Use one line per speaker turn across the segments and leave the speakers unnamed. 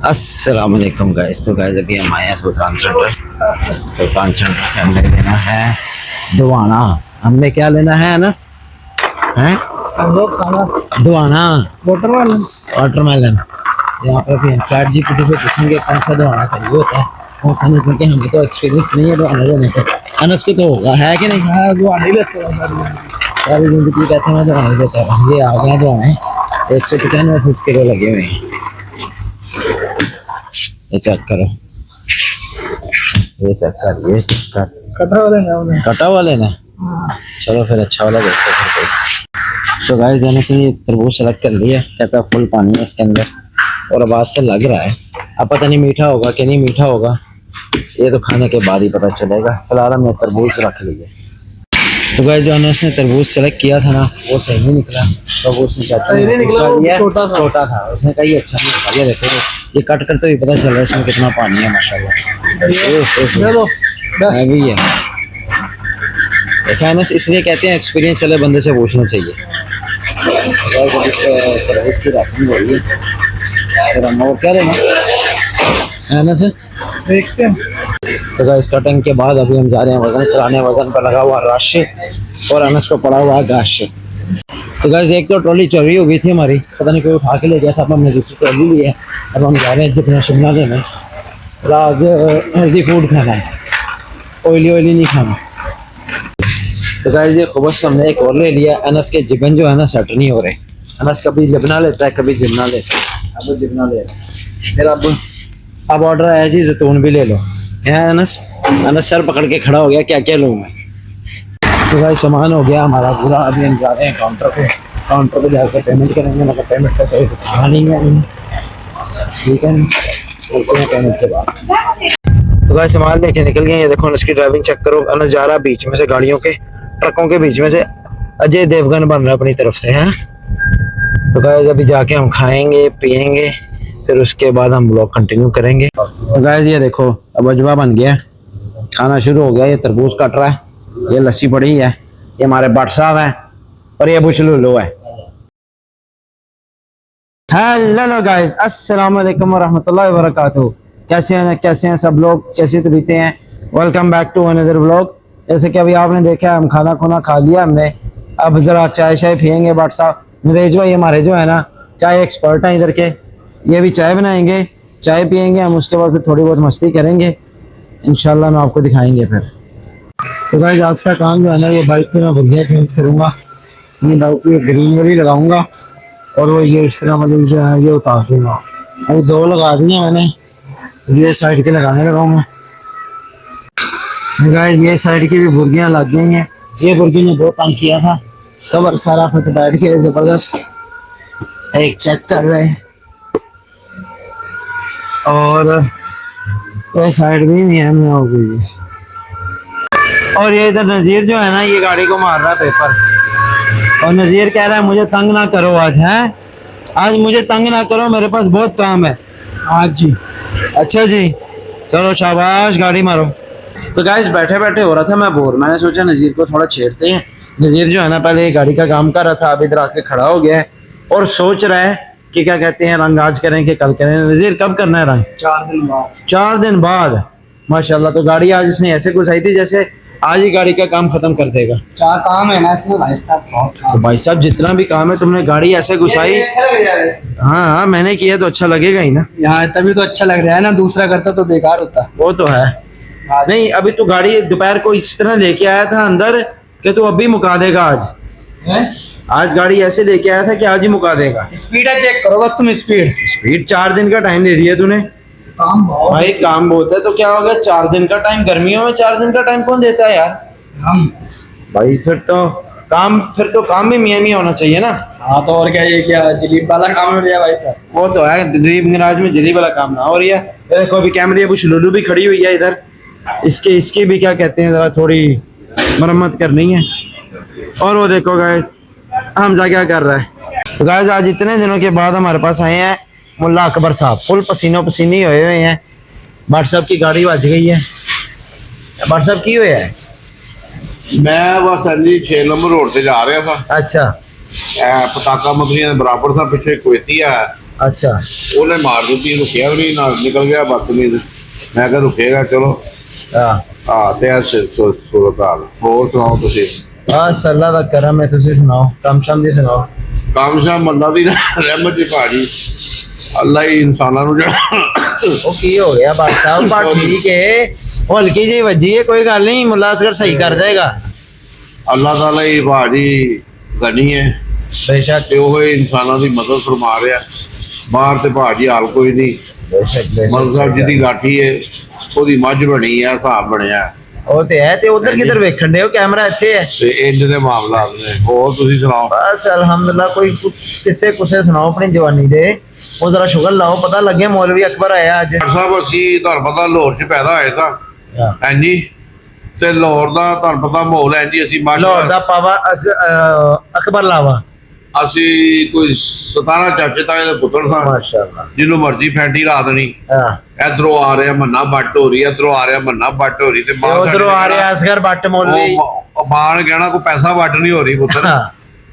अस्सलाम वालेकुम गाइस। तो गाइस अभी हम आए हैं सुल्तान सेंटर। सुल्तान सेंटर से हमने लेना है दुआना। हमने क्या लेना है अनस? हैं
हम लोग खाना
दुआना
वाटरमेलन।
वाटरमेलन। यहाँ पर भी चैट जीपीटी से पूछेंगे कौन सा दुआना चाहिए होता है, कौन सा नहीं, क्योंकि हमें तो एक्सपीरियंस नहीं है दुआना लेने से। अनस को तो होगा, है कि नहीं?
हाँ दुआ नहीं लेते हैं
सारी जिंदगी कहते हैं मैं दुआना लेता हूँ। ये आ गया दुआने 195 कुछ किलो लगे हुए हैं। ये चेक करो, ये चेक कर, ये चेक कर।
कटा वाले ना उन्हें।
कटा हुआ लेना है? चलो फिर अच्छा वाला देखते हैं फिर कोई। तो गाइस जाने से ये तरबूज सेलेक्ट कर लिया, कहता है फुल पानी है इसके अंदर और आवाज से लग रहा है। अब पता नहीं मीठा होगा कि नहीं मीठा होगा, ये तो खाने के बाद ही पता चलेगा। फिलहाल हमने तरबूज रख लिया। तो गाइस जो उसने तरबूज सेलेक्ट किया था ना वो सही नहीं निकला, तो वो उसने
सही नहीं निकला, वो
छोटा था। उसने कहा ये अच्छा नहीं निकला। ये देखो ये कट कर तो ये पता चल रहा है इसमें कितना पानी है माशाल्लाह।
चलो
हैवी है। देखा है ना, इसलिए कहते हैं एक्सपीरियंस वाले बंदे से पूछना चाहिए। तरबूज की राखी हो रही है, फिर हम और क्या लेना है ना सर,
देखते हैं।
तो गाइस कटिंग के बाद अभी हम जा रहे हैं वजन कराने। वजन पर लगा हुआ रश और अनस को पड़ा हुआ गाश। तो गाइस एक तो ट्रॉली चोरी हो गई थी हमारी, पता नहीं कोई उठा के ले गया था। अब हमने दूसरी ट्रॉली ली है। अब हम जा रहे हैं जितना शिमला लेना। आज हेल्दी फूड खाना है, ऑयली नहीं खाना। तो गाइस ये खुबस हमने एक और ले लिया। अनस के जिबन जो है ना सेट नहीं हो रहे। अनस कभी लिबना लेता है कभी जिबना लेता है। अब जिबना ले रहा है। फिर अब ऑर्डर आया जी जैतून भी ले लो। है अनस? अनस सर पकड़ के खड़ा हो गया, क्या क्या लूँ मैं। तो भाई सामान हो गया हमारा पूरा। अभी हम जा रहे हैं काउंटर पे। काउंटर पे जाकर पेमेंट करेंगे। मतलब पेमेंट का कोई खाना नहीं है, ठीक है, चलते हैं पेमेंट के बाद। तो भाई सामान लेके निकल गए। ये देखो अनस की ड्राइविंग चेक करो। अनस जा रहा बीच में से, गाड़ियों के ट्रकों के बीच में से। अजय देवगन बन रहा है अपनी तरफ से, है। तो गाइस अभी जाके हम खाएंगे पियेंगे, फिर उसके बाद हम ब्लॉग कंटिन्यू करेंगे। तो गाइस ये देखो अब अजवा बन गया, खाना शुरू हो गया। ये तरबूज कट रहा है, ये लस्सी पड़ी है, ये हमारे भट्ट साहब है और ये बुशलुलो है। हेलो गाइस, अस्सलाम वालेकुम व रहमतुल्लाहि व बरकातहू। कैसे हैं सब लोग, कैसी तबीयतें हैं? Welcome back to another vlog. जैसे कि अभी आपने देखा हम खाना खुना खा लिया हमने। अब जरा चाय शाय पियेंगे। भट्ट साहब नरेश भाई हमारे जो है ना चाय एक्सपर्ट हैं इधर के, ये भी चाय बनाएंगे, चाय पियेंगे हम। उसके बाद फिर थोड़ी बहुत मस्ती करेंगे इंशाल्लाह, मैं आपको दिखाएंगे फिर। तो भाई आज का काम जो है ना, ये बाइक पे मैं बढ़िया चेंज करूँगा। ये बाइक पे ग्रीन वाली लगाऊंगा और वो ये इस तरह मतलब जो है ये उतार दूंगा। अभी 2 लगा दिए मैंने, ये साइड के लगाने लगाऊंगा। गाइस ये साइड की भी बुर्गियाँ लग गई हैं। ये बुर्गी ने बहुत तंग किया था, कवर सारा फिर बैठ के जबरदस्त एक चेक कर रहे हैं। और ये साइड भी नहीं है मैं हो गई है। और ये इधर नजीर जो है ना ये गाड़ी को मार रहा है पेपर। और नजीर कह रहा है मुझे तंग ना करो आज, है आज मुझे तंग ना करो, मेरे पास बहुत काम है आज जी। अच्छा जी, चलो शाबाश, गाड़ी मारो। तो गाइस बैठे बैठे हो रहा था मैं बोर, मैंने सोचा नजीर को थोड़ा छेड़ते हैं। नजीर जो है ना पहले गाड़ी का काम कर रहा था, अब इधर आके खड़ा हो गया है और सोच रहा है कि क्या कहते हैं रंग आज करें कि कल करें। नजीर कब करना है रंग?
4 दिन बाद।
4 दिन बाद, माशाल्लाह। तो गाड़ी आज इसने ऐसे घुसाई थी जैसे आज ही गाड़ी का काम खत्म कर देगा।
क्या काम है ना इसमें भाई साहब, बहुत
तो भाई साहब जितना भी काम है तुमने गाड़ी ऐसे घुसाई। हाँ हाँ मैंने किया तो अच्छा लगेगा ही ना।
यहाँ तभी तो अच्छा लग रहा है ना, दूसरा करता तो बेकार होता।
वो तो है। नहीं अभी तो गाड़ी दोपहर को इस तरह लेके आया था अंदर कि तू अभी मुका देगा आज। आज गाड़ी ऐसे लेके आया था कि आज ही मुका देगा।
स्पीड है, चेक करो तुम
स्पीड 4 दिन का टाइम दे दिया तूने।
काम बहुत
भाई काम बहुत है तो क्या हो गया, 4 दिन का टाइम। गर्मियों में 4 दिन का टाइम कौन देता है यार?
हम
भाई फिर तो काम भी मियाँ मियाँ होना चाहिए ना।
हाँ तो और क्या, ये क्या दिलीप वाला काम हो गया भाई साहब?
वो तो है, दिलीप गराज में जली वाला काम ना हो रही है। देखो अभी कैमरे अभी लुलू भी खड़ी हुई है इधर, इसके भी क्या कहते हैं जरा थोड़ी मरम्मत करनी है। और वो देखो गाइस हमजा क्या कर रहा है। तो गाइस आज इतने दिनों के बाद हमारे पास आए हैं मुल्ला अकबर साहब, फुल पसीनो पसीनी हुए हुए हैं। भट्ट साहब की गाड़ी बज गई है। भट्ट साहब की हुए है?
मैं बस जी 6 नंबर रोड से जा रहा था।
अच्छा
ਪਤਾਕਾ ਮਦਰੀਆਂ ਦੇ ਬਰਾਬਰ ਦਾ ਪਿੱਛੇ ਕੁਵੈਤੀ ਆ
अच्छा
ਉਹਨੇ ਮਾਰ ਦਿੱਤੀ ਰੁਕਿਆ ਵੀ ਨਹੀਂ ਨਾਲ ਨਿਕਲ ਗਿਆ ਬਦਤਮੀਜ਼ ਮੈਂ ਕਿਹਾ ਰੁਕੇਗਾ ਚਲੋ
हाँ
ਹਾਂ ਤੇ ਐਸੇ ਸੂਰਤ ਹਾਲ ਹੋਰ ਸੁਣਾਓ ਤੁਸੀਂ
बस अल्लाह का करम है, तुझे सुनाओ, कम शम दी सुनाओ।
ਕੰਮ ਸ਼ਾਮ ਅੱਲਾ ਦੀ ਰਹਿਮਤ ਜੀ ਭਾਜੀ ਅੱਲਾ ਹੀ ਇਨਸਾਨਾਂ ਨੂੰ ਜਿਹੜਾ
ओ की हो गया बात साहब, बात ठीक है, वो हल्की जी वजी है, कोई गल नहीं, मुल्ला असगर सही कर जाएगा।
ਅੱਲਾ ਤਾਲਾ ਹੀ ਭਾਜੀ ਗਨੀ ਹੈ
बेशक
ਤੇ ਉਹ ਇਨਸਾਨਾਂ ਦੀ ਮਦਦ ਫਰਮਾ ਰਿਹਾ ਬਾਹਰ ਤੇ ਭਾਜੀ ਹਾਲ ਕੋਈ ਨਹੀਂ
बेशक
ਮਲਕ ਸਾਹਿਬ ਜਿਹਦੀ ਗਾਠੀ ਹੈ ਉਹਦੀ ਮੱਝ ਬਣੀ ਆ ਹਿਸਾਬ ਬਣਿਆ
ਉਹ ਤੇ ਹੈ ਤੇ ਉਧਰ ਕਿਧਰ ਵੇਖਣ ਦੇ ਹੋ, ਕੈਮਰਾ ਇੱਥੇ ਹੈ।
ਤੇ ਇੰਜ ਦੇ ਮਾਮਲਾਤ ਨੇ ਹੋਰ ਤੁਸੀਂ ਸੁਣਾਓ
बस अल्हम्दुलिल्लाह, कोई किस्से कुसे सुनाओ अपनी जवानी दे, वो जरा शुगर लाओ, पता लगे मौलवी अकबर आया आज।
ਡਾਕਟਰ ਸਾਹਿਬ ਅਸੀਂ ਤੁਹਾਨੂੰ ਪਤਾ ਲਾਹੌਰ 'ਚ ਪੈਦਾ ਹੋਏ ਸਾਂ ਹਾਂਜੀ ਤੇ ਲਾਹੌਰ ਦਾ ਤੁਹਾਨੂੰ ਪਤਾ ਮਾਹੌਲ ਹੈ ਜੀ ਅਸੀਂ
लाहौर
ਮਾਸ਼ਾਅੱਲਾ
दा पावा अकबर लावा
ਅਸੀਂ ਕੋਈ 17 ਚਾਚੇ ਤਾਏ ਦੇ ਪੁੱਤਰ ਸਾਂ
माशाल्लाह।
ਜਿਹਨੂੰ ਮਰਜ਼ੀ ਫੈਂਟੀ ਲਾ ਦੇਣੀ
हां
ਇਧਰੋਂ ਆ ਰਿਹਾ ਮੰਨਾ ਬੱਟ ਹੋ ਰਹੀ ਇਧਰੋਂ ਆ ਰਿਹਾ ਮੰਨਾ ਬੱਟ ਹੋ ਰਹੀ ਤੇ ਮਾਂ
उधरों आ रहे असगर भट्ट मौलवी।
ਉਹ ਮਾਂ ਨੇ ਕਹਿਣਾ ਕੋਈ ਪੈਸਾ ਵੱਟ ਨਹੀਂ ਹੋ ਰਹੀ ਪੁੱਤਰ
हां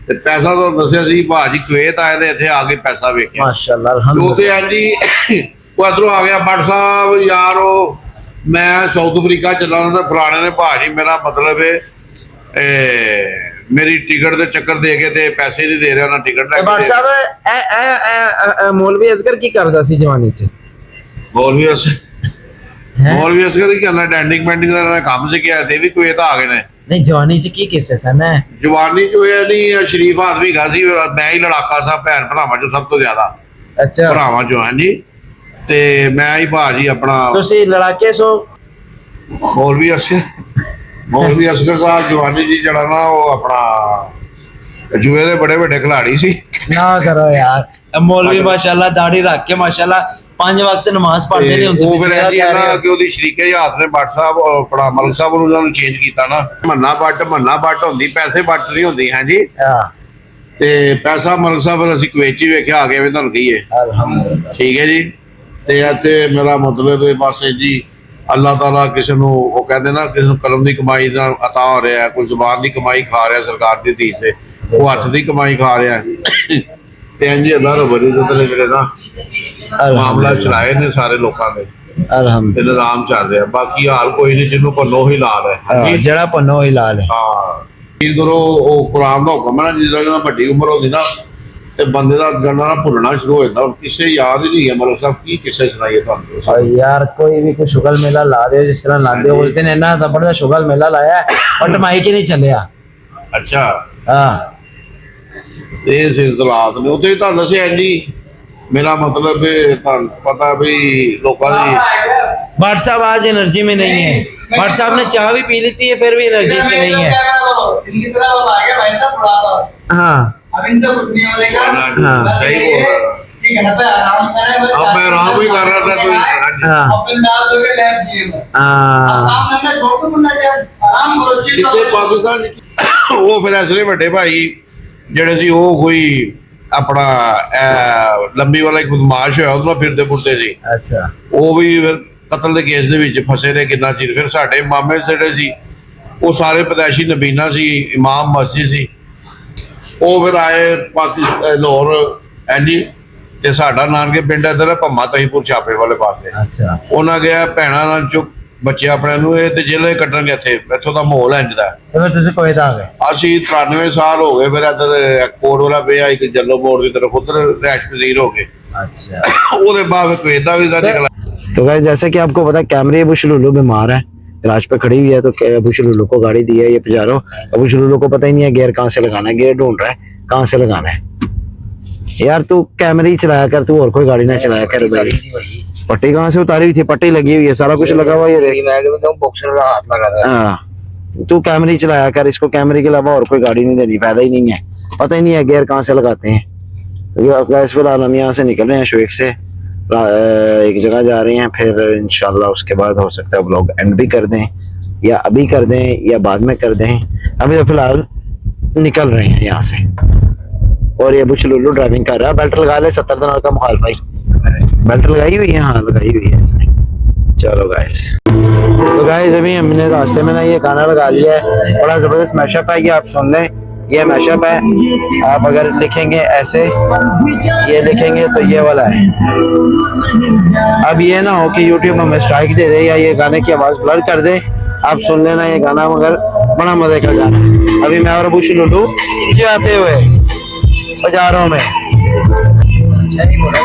ਤੇ ਪੈਸਾ ਤਾਂ ਦੱਸਿਆ ਸੀ ਭਾਜੀ ਕੁਵੈਤ ਆਏ ਤੇ ਇੱਥੇ ਆ ਕੇ ਪੈਸਾ ਵੇਖਿਆ
माशाल्लाह
ਉਹ
अल्हम्दुलिल्लाह।
ਤੇ ਹਾਂਜੀ ਉਹ ਇਧਰੋਂ ਆ ਗਿਆ ਬੱਟ ਸਾਹਿਬ ਯਾਰ ਉਹ ਮੈਂ ਸਾਊਥ ਅਫਰੀਕਾ ਚੱਲਾਂ ਤਾਂ ਫਲਾਣੇ ਨੇ ਭਾਜੀ ਮੇਰਾ ਮਤਲਬ ਹੈ ਮੇਰੀ ਟਿਕਟ ਦੇ ਚੱਕਰ ਦੇ ਕੇ ਤੇ ਪੈਸੇ ਨਹੀਂ ਦੇ ਰਿਹਾ ਨਾ ਟਿਕਟ ਲੈ
ए भट्ट
ਕੇ
साहब मौलवी असगर की करदा सी जवानी च?
ਮੌਲਵੀ
हैं?
ਮੌਲਵੀ ਅਸਗਰ ਹੀ ਕਰਨਾ ਡੈਂਡਿੰਗ ਪੈਂਡਿੰਗ ਦਾ ਕੰਮ ਸਿੱਖਿਆ ਤੇ ਵੀ ਕੁਵੈਤ ਆ ਗਏ ਨੇ
नहीं जवानी च की किस्से सन है?
ਜਵਾਨੀ ਚ ਹੋਇਆ ਨਹੀਂ ਸ਼ਰੀਫ ਆਦਮੀ ਗਾ ਸੀ ਮੈਂ ਹੀ ਲੜਾਕਾ ਸਾਂ ਭੈਣ ਭਰਾਵਾਂ ਚੋਂ ਸਭ ਤੋਂ ਜ਼ਿਆਦਾ
अच्छा
ਭਰਾਵਾਂ ਚੋਂ ਹਾਂਜੀ ਤੇ ਮੈਂ ਹੀ ਭਾਜੀ ਆਪਣਾ
ਤੁਸੀਂ ਲੜਾਕੇ ਸੋ?
ਮੌਲਵੀ ਅਸਗਰ ਸਾਹਿਬ ਜਵਾਨੀ ਜੀ ਜਿਹੜਾ ਨਾ ਉਹ ਆਪਣਾ ਜੂਏ ਦੇ ਬੜੇ ਵੱਡੇ ਖਿਲਾੜੀ ਸੀ
ਨਾ ਕਰੋ ਯਾਰ। ਮੌਲਵੀ ਮਾਸ਼ਾਅੱਲਾ ਦਾੜੀ ਰੱਖ ਕੇ ਮਾਸ਼ਾਅੱਲਾ 5 ਵਕਤ ਨਮਾਜ਼ ਪੜ੍ਹਦੇ ਨੇ ਹੁੰਦੇ।
ਉਹ ਫਿਰ ਇਹ ਨਾ ਕਿ ਉਹਦੀ ਸ਼ਰੀਕੇ ਹਜ਼ਾਤ ਨੇ ਬੱਟ ਸਾਹਿਬ ਆਪਣਾ ਮਲਕ ਸਾਹਿਬ ਨੂੰ ਉਹਨਾਂ ਨੂੰ ਚੇਂਜ ਕੀਤਾ ਨਾ ਮੰਨਾ ਬੱਟ ਹੁੰਦੀ ਪੈਸੇ ਬੱਟ ਨਹੀਂ ਹੁੰਦੀ ਹਾਂਜੀ
ਹਾਂ
ਤੇ ਪੈਸਾ ਮਲਕ ਸਾਹਿਬ ਅਸੀਂ ਕੁਵੈਤ 'ਚ ਹੀ ਵੇਖਿਆ ਆ ਗਿਆ ਵੀ ਤੁਹਾਨੂੰ ਕਹੀਏ
ਅਲਹਮਦੁਲਿਲਾ।
ਠੀਕ ਹੈ ਜੀ ਤੇ ਇੱਥੇ ਮੇਰਾ ਮਤਲਬ ਹੈ ਬਸ ਜੀ ਅੱਲਾਹ ਤਾਲਾ ਕਿਸੇ ਨੂੰ ਉਹ ਕਹਿੰਦੇ ਨਾ ਕਿਸੇ ਨੂੰ ਕਲਮ ਦੀ ਕਮਾਈ ਦਾ ਅਤਾ ਹੋ ਰਿਹਾ ਕੋਈ ਜ਼ੁਬਾਨ ਦੀ ਕਮਾਈ ਖਾ ਰਿਹਾ ਸਰਕਾਰ ਦੀ ਧੀ ਸੇ ਉਹ ਹੱਥ ਦੀ ਕਮਾਈ ਖਾ ਰਿਹਾ ਤੇ ਇੰਜ ਅੱਲਾਹ ਰੱਬੁਲ ਇੱਜ਼ਤ ਨੇ ਜਿਹੜੇ ਨਾ ਮਾਮਲਾ ਚਲਾਏ ਨੇ ਸਾਰੇ ਲੋਕਾਂ ਦੇ ਤੇ
ਅਲਹਮਦੁਲਿਲਾ।
ਨਿਜ਼ਾਮ ਚੱਲ ਰਿਹਾ ਬਾਕੀ ਹਾਲ ਕੋਈ ਨਹੀਂ ਜਿਹਨੂੰ ਭੰਨੋ ਹੀ ਲਾਲ ਹੈ
ਹਾਂ, ਜਿਹੜਾ ਪੰਨੋ ਹੀ ਲਾਲ ਹੈ।
ਹਾਂ ਇਹ ਗੁਰੂ ਉਹ ਕੁਰਾਨ ਦਾ ਹੁਕਮ ਹੈ ਨਾ ਜਦੋਂ ਵੱਡੀ ਉਮਰ ਹੁੰਦੀ ਨਾ ਤੇ ਬੰਦੇ ਦਾ ਗੱਲਾਂ ਨਾ ਭੁੱਲਣਾ ਸ਼ੁਰੂ ਹੋ ਜਾਂਦਾ ਹੁਣ ਕਿਸੇ ਯਾਦ ਹੀ ਨਹੀਂ ਹੈ ਮਤਲਬ ਸਭ ਕੀ ਕਿਸੇ ਸੁਣਾਈਏ ਤੁਹਾਨੂੰ
और यार कोई भी कोई शुगल मेला ला दे जिस तरह लाते हो उस दिन इन्ना जबरदस्त शुगल मेला लाया और टमाई के नहीं चलिया।
ਅੱਛਾ
हाँ
ਤੇ ਇਹ ਸਿਲਸਿਲਾਤ ਨੇ ਉੱਥੇ ਤੁਹਾਨੂੰ ਦੱਸਿਆ ਜੀ ਮੇਰਾ ਮਤਲਬ ਹੈ ਤੁਹਾਨੂੰ ਪਤਾ ਵੀ ਲੋਕਾਂ ਦੀ
भट्ट साहब आज एनर्जी में नहीं है। भट्ट साहब ने चाय भी पी लेती है फिर भी एनर्जी से नहीं है।
इनकी तरफ अब आ गया भाई साहब बुढ़ापा,
हाँ
अब इनसे कुछ नहीं होगा।
हाँ,
बस
सही
ये
बोल रहा है।
कि घर पे आराम करें बस।
अब मैं आराम ही कर रहा था कोई
हाँ
अपने दास हो के लैब जिए बस। अब
हाँ
काम धंधा छोड़ के मुन्ना जी आराम करो चीज
ਕਿਸੇ ਪਾਕਿਸਤਾਨ ਉਹ ਫਿਰ ਅਸਲੇ ਵੱਡੇ ਭਾਈ ਜਿਹੜੇ ਸੀ ਉਹ ਕੋਈ ਆਪਣਾ ਲੰਬੀ ਵਾਲਾ ਇੱਕ ਬਦਮਾਸ਼ ਹੋਇਆ ਉਹਦੇ ਨਾਲ ਫਿਰਦੇ ਫੁਰਦੇ ਸੀ
अच्छा
ਉਹ ਵੀ ਫਿਰ ਕਤਲ ਦੇ ਕੇਸ ਦੇ ਵਿੱਚ ਫਸੇ ਨੇ ਕਿੰਨਾ ਚਿਰ ਫਿਰ ਸਾਡੇ ਮਾਮੇ ਜਿਹੜੇ ਸੀ ਉਹ ਸਾਰੇ ਪਦੈਸ਼ੀ ਨਬੀਨਾ ਸੀ ਇਮਾਮ ਮਸਜਿਦ ਸੀ ਉਹ ਫਿਰ ਆਏ ਪਾਕਿਸਤਾਨ ਲਾਹੌਰ ਐਂਡੀ ਤੇ ਸਾਡਾ ਨਾਨਕੇ ਪਿੰਡ ਇੱਧਰ ਹੈ ਭੰਮਾ ਤਹੀਪੁਰ ਛਾਪੇ ਵਾਲੇ ਪਾਸੇ
अच्छा
ਉਹਨਾਂ ਗਿਆ ਭੈਣਾਂ ਨਾਲ ਚੁੱਕ ਬੱਚੇ ਆਪਣੇ ਨੂੰ ਇਹ ਤੇ ਜ਼ਿਲ੍ਹੇ ਕੱਟਣਗੇ ਇੱਥੋਂ ਦਾ ਮਾਹੌਲ ਇੰਜ ਦਾ
तो फिर तुझे कोई आ गए?
ਅਸੀਂ 93 ਸਾਲ ਹੋ ਗਏ ਫਿਰ ਇੱਧਰ ਕੋਟ ਵਾਲਾ ਪਿਆ ਇੱਕ ਜੱਲੋ ਮੋੜ ਦੀ ਤਰਫ ਉਧਰ ਰਹਿਸ਼ ਪਜ਼ੀਰ ਹੋ ਗਏ
अच्छा
ਉਹਦੇ ਬਾਅਦ ਕੋਈ ਏਦਾਂ ਵੀ ਦਾ ਨਿਕਲਾ
तो गाइस जैसे कि आपको पता है कैमरे अबू शलूलू बीमार है, राज पे खड़ी हुई है तो अबू शलूलू को गाड़ी दी है ये पुजारो। अबू शलूलू को पता ही नहीं है गियर कहाँ से लगाना है, गियर ढूंढ रहा है कहाँ से लगाना है। यार तू कैमरे ही चलाया कर, तू और कोई गाड़ी ना चलाया कर भाई। पट्टी कहाँ से उतारी हुई थी? पट्टी लगी हुई है, सारा कुछ लगा हुआ है ये देख।
बॉक्सर का हाथ लगा था।
हाँ तू कैमरे ही चलाया कर, इसको कैमरे के अलावा और कोई गाड़ी नहीं देनी, फायदा ही नहीं है। पता ही नहीं है गियर कहाँ से लगाते हैं। गैस फिलहाल हम यहाँ से निकल रहे हैं शुएख से, एक जगह जा रहे हैं, फिर इंशाल्लाह उसके बाद हो सकता है ब्लॉग एंड भी कर दें या अभी कर दें या बाद में कर दें। अभी तो फिलहाल निकल रहे हैं यहाँ से। और ये बुश लुल्लू ड्राइविंग कर रहा है, बेल्ट लगा ले, 70 दिन का मुखालफाई बेल्ट लगाई हुई है, हाँ लगाई हुई है इसने। चलो गाइस, तो गाइस अभी हमने रास्ते में ना ये गाना लगा लिया है, बड़ा जबरदस्त मैशअप है, ये आप सुन लें। ये मैशअप है। आप अगर लिखेंगे ऐसे, ये लिखेंगे तो ये वाला है। अब ये ना हो कि यूट्यूब हमें स्ट्राइक दे दे या ये गाने की आवाज ब्लर कर दे। आप सुन लेना ये गाना, मगर बड़ा मजे का गाना है। अभी मैं और अबू लुल्लू जाते हुए बाजारों में।
अच्छा नहीं बोला,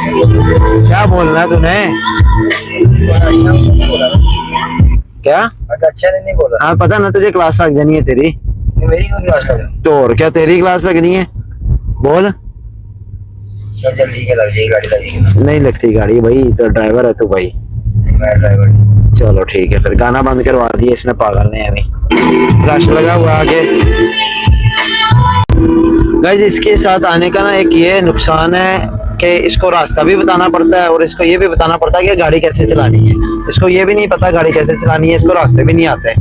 क्या बोलना है तूने?
अच्छा नहीं बोला,
क्या?
अगर अच्छा नहीं बोला।
हाँ पता ना तुझे, क्लास लग जानी है तेरी।
मेरी क्यों क्लास लग रही?
तो और क्या, तेरी क्लास लगनी है। बोल।
चल चल ठीक है, लग जाएगी गाड़ी, लगेगी।
नहीं लगती गाड़ी भाई, तो ड्राइवर है तू भाई।
मैं ड्राइवर।
चलो ठीक है फिर, गाना बंद करवा दिया इसने, पागल ने अभी। रश लगा हुआ आगे। गाइस इसके साथ आने का ना एक ये नुकसान है कि इसको रास्ता भी बताना पड़ता है और इसको ये भी बताना पड़ता है कि गाड़ी कैसे चलानी है। इसको ये भी नहीं पता गाड़ी कैसे चलानी है, इसको रास्ते भी नहीं आते।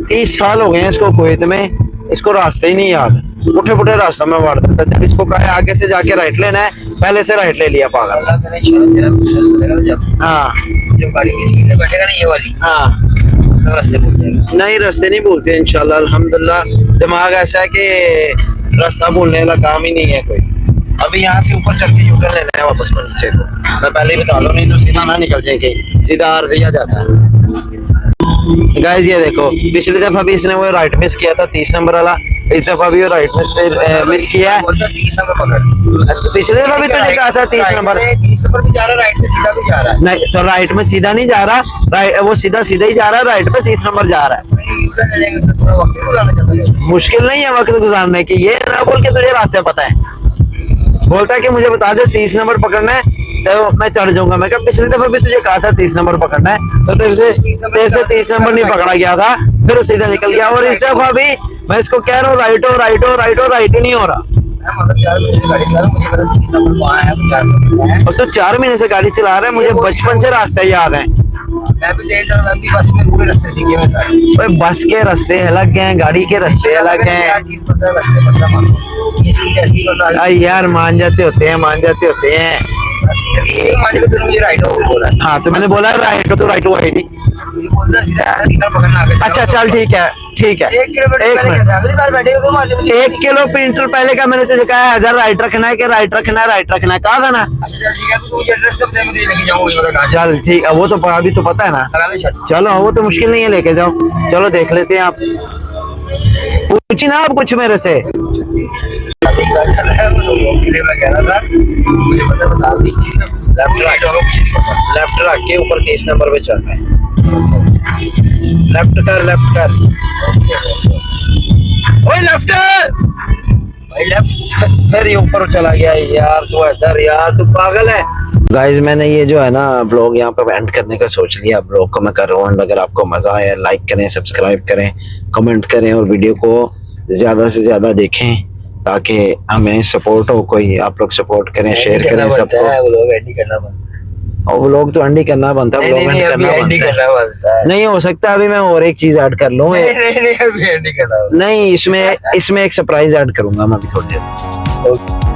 30 साल हो गए हैं इसको कुवैत में, इसको रास्ते ही नहीं याद। उठे पुठे रास्ता में मार देता। जब इसको कहा आगे से जाके राइट लेना है, पहले से राइट ले लिया पागल।
अल्लाह करे इशारा तेरा बोलेगा ना, जब
हाँ
जब गाड़ी की स्पीड में बैठेगा ना ये वाली,
हाँ,
तो रास्ते भूल जाएगा।
नहीं रास्ते नहीं भूलते इंशाल्लाह, अल्हम्दुलिल्लाह। दिमाग ऐसा है कि रास्ता भूलने वाला काम ही नहीं है कोई। अभी यहाँ से ऊपर चढ़ के यूटर्न लेना है वापस को नीचे को। मैं पहले ही बता दूं, नहीं तो सीधा ना निकल जाए कहीं, सीधा आर दिया जाता है। गाइस ये देखो, पिछली दफा भी इसने वो राइट मिस किया था 30 नंबर वाला, इस दफा भी वो राइट मिस किया है।
बोलता 30 नंबर पकड़।
तो पिछले दफा भी तुमने कहा था 30 नंबर।
30 नंबर भी जा रहा है, राइट में सीधा भी जा रहा है।
नहीं तो राइट में सीधा नहीं जा रहा, राइट वो सीधा सीधा ही जा रहा है, राइट पे 30 नंबर जा रहा है।
यूटर्न लेने का तो थोड़ा वक्त भी लगाना चाहता है।
मुश्किल नहीं है वक्त गुजारने की, ये ना बोल के तुझे रास्ते पता है। बोलता है कि मुझे बता दे 30 नंबर पकड़ना है तो मैं चढ़ जाऊंगा। मैं कहा पिछली दफा भी तुझे कहा था 30 नंबर पकड़ना है, तो तेरे से 30 नंबर नहीं पकड़ा गया था, फिर वो सीधा निकल गया। और इस दफा भी मैं इसको कह रहा हूँ राइट हो राइट हो राइट हो, राइट ही नहीं हो रहा।
मैं मतलब 4 महीने से गाड़ी चला रहा हूं, मुझे पता 30 नंबर वहां है, 50 नंबर है।
और तू 4 महीने से गाड़ी चला रहा है, मुझे बचपन से रास्ते याद है।
मैं भी तेज हूं, मैं भी बस में पूरे रास्ते सीखे मैं सारे।
भाई बस के रास्ते अलग हैं, गाड़ी के रास्ते अलग हैं।
यार चीज पता है, रास्ते पता मानो ये सीट ऐसी बता
अरे यार मान जाते होते हैं, मान जाते होते हैं।
रास्ते ये मान के तूने मुझे राइट हो बोला।
हाँ तो मैंने बोला राइट हो तो राइट हुआ ही नहीं।
ये बोलता सीधा 30 नंबर पकड़ना आगे।
अच्छा चल ठीक है, ठीक है।
1 किलोमीटर
एक
पहले
मिनट।
कहता अगली बार बैठेगा तो मान ले मुझे।
1 किलोमीटर पहले का मैंने तुझे कहा है इधर राइट रखना है कि राइट रखना है, राइट रखना है, कहा था ना।
अच्छा चल ठीक है, तू मुझे एड्रेस सब दे, मुझे लेके जाऊंगा, मुझे पता कहां
चल ठीक है, वो तो अभी तो पता है ना।
करा ले शट।
चलो वो तो मुश्किल नहीं है, लेके जाओ। चलो देख लेते हैं, आप पूछी ना आप कुछ मेरे से।
अभी गाड़ी चल रहा है, वो लोग के लिए मैं कह रहा था, मुझे पता बता दी लेफ्ट राइट होगा, मुझे नहीं पता।
लेफ्ट रख के ऊपर 30 नंबर पे चढ़ना है। लेफ्ट कर, लेफ्ट कर। ओए लेफ्ट
भाई लेफ्ट।
फिर ये ऊपर चला गया यार। तू इधर यार, तू पागल है। गाइस मैंने ये जो है ना व्लॉग यहाँ पे एंड करने का सोच लिया। व्लॉग को मैं कर रहा हूँ, अगर आपको मजा आया लाइक करें, सब्सक्राइब करें, कमेंट करें और वीडियो को ज्यादा से ज्यादा देखें ताकि हमें सपोर्ट हो। कोई आप लोग सपोर्ट करें, शेयर करें सबको।
वो लोग एंडी करना बनता
और व्लॉग तो एंड ही करना बनता है, व्लॉग एंड करना बनता है। नहीं हो सकता अभी मैं और एक चीज ऐड कर लूँ।
नहीं अभी एंडी करना।
नहीं इसमें एक सरप्राइज ऐड करूंगा मैं अभी थोड़ी देर।